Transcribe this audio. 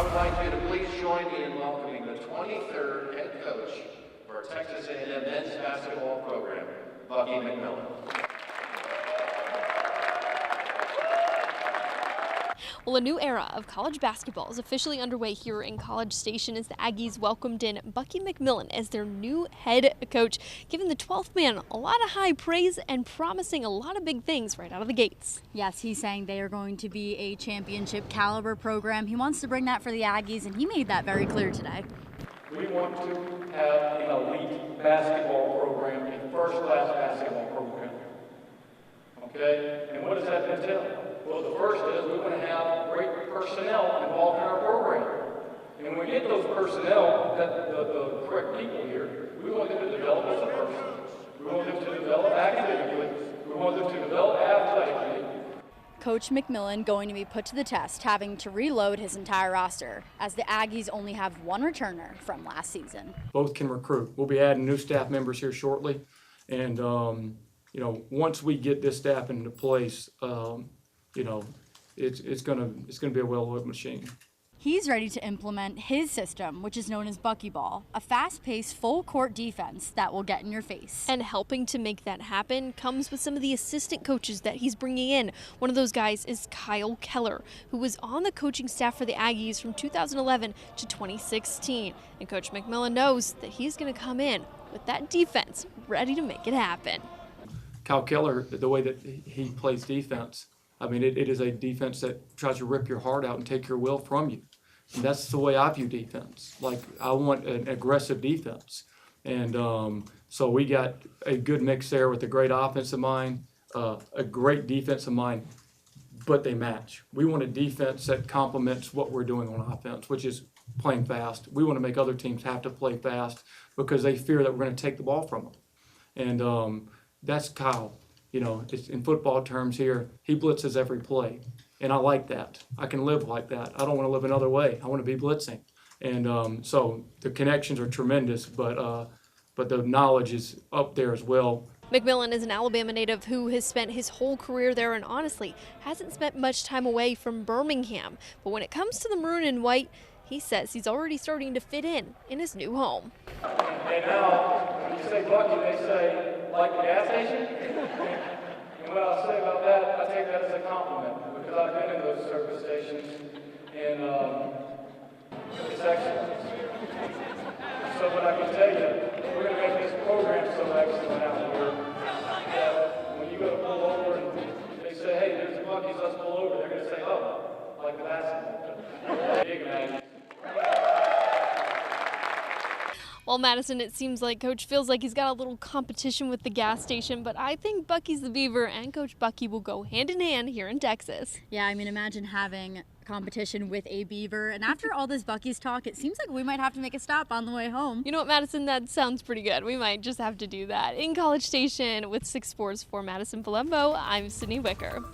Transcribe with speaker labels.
Speaker 1: invite you to please join me in welcoming the 23rd head coach for Texas A&M men's basketball program, Bucky McMillan.
Speaker 2: Well, a new era of college basketball is officially underway here in College Station as the Aggies welcomed in Bucky McMillan as their new head coach, giving the 12th man a lot of high praise and promising a lot of big things right out of the gates.
Speaker 3: Yes, he's saying they are going to be a championship caliber program. He wants to bring that for the Aggies, and he made that very clear today.
Speaker 4: We want to have an elite basketball program, a first-class basketball program. Okay? And what does that entail? Well, the first is we want to have great personnel involved in our program. And when we get those personnel, the correct people here, we want them to develop as a person. We want them to develop academically. We want them to develop athletically.
Speaker 3: Coach McMillan going to be put to the test, having to reload his entire roster, as the Aggies only have one returner from last season.
Speaker 4: Both can recruit. We'll be adding new staff members here shortly. And, once we get this staff into place, it's gonna be a well-oiled machine.
Speaker 3: He's ready to implement his system, which is known as Bucky Ball, a fast-paced, full-court defense that will get in your face.
Speaker 2: And helping to make that happen comes with some of the assistant coaches that he's bringing in. One of those guys is Kyle Keller, who was on the coaching staff for the Aggies from 2011 to 2016. And Coach McMillan knows that he's going to come in with that defense ready to make it happen.
Speaker 4: Kyle Keller, the way that he plays defense, it is a defense that tries to rip your heart out and take your will from you. And that's the way I view defense. Like, I want an aggressive defense. And so we got a good mix there with a great offensive mind, a great defensive mind, but they match. We want a defense that complements what we're doing on offense, which is playing fast. We want to make other teams have to play fast because they fear that we're going to take the ball from them. And that's Kyle. It's in football terms here, he blitzes every play. And I like that. I can live like that. I don't want to live another way. I want to be blitzing. And so the connections are tremendous, but the knowledge is up there as well.
Speaker 2: McMillan is an Alabama native who has spent his whole career there and honestly hasn't spent much time away from Birmingham. But when it comes to the maroon and white, he says he's already starting to fit in his new home.
Speaker 4: And now, when you say Bucky, they say, like the gas station? And what I'll say about that, I take that as a compliment, because I've been in those service stations, and it's excellent. So what I can tell you, we're going to make this program so excellent out here that when you go to pull over and they say, hey, there's Bucky's, let's pull over, they're going to say, oh, like the basketball. Big man.
Speaker 2: Well, Madison, it seems like Coach feels like he's got a little competition with the gas station, but I think Bucky's the Beaver and Coach Bucky will go hand in hand here in Texas.
Speaker 3: Yeah, imagine having competition with a Beaver. And after all this Bucky's talk, it seems like we might have to make a stop on the way home.
Speaker 2: You know what, Madison? That sounds pretty good. We might just have to do that. In College Station with 6 Sports for Madison Palumbo, I'm Sydney Wicker.